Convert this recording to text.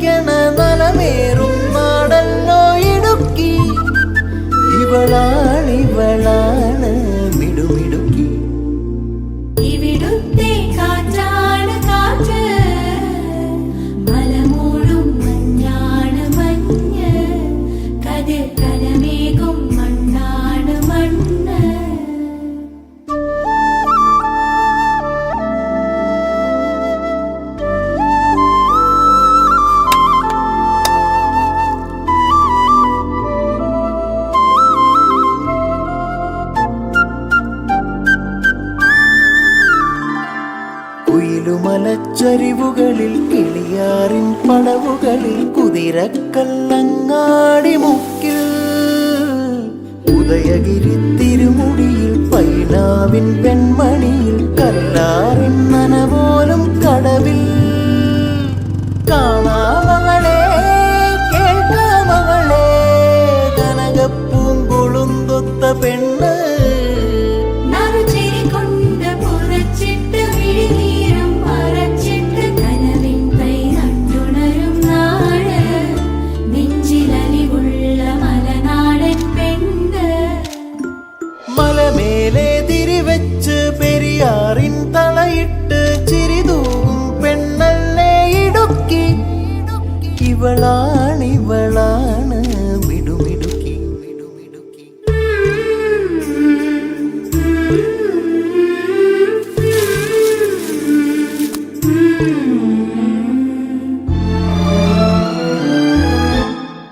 കളിക്കണ നലമേറും നാടല്ലോ ഇടുക്കി. ഇവളാണ് മിടുമിടുക്കി. ഇവിടുത്തെ കാറ്റാണ് കാറ്റ്, മലമൂടും മഞ്ഞാണ് മഞ്ഞ്, കതിർ കലമേകും മണ്ണാണ് മണ്ണ്. കുയിലുമലച്ചരിവുകളിൽ കിളിയാറിൻ പടവുകളിൽ കുതിരക്കല്ലങ്ങാടി മുക്കിൽ, ഉദയഗിരി തിരുമുടിയിൽ പൈനാവിൻ പെൺമണിയിൽ കല്ലാറിൻ നനപോലും കടവിൽ. കാണാമകളെ കേൾക്കാമകളെ കനകപ്പൂങ്കുളുന്തൊത്ത പെണ്ണ്. മലമേലെ തിരിവെച്ച് പെരിയാറിൻ തളയിട്ട് ചിരിതൂകും പെണ്ണല്ലേ ഇടുക്കി. ഇവളാ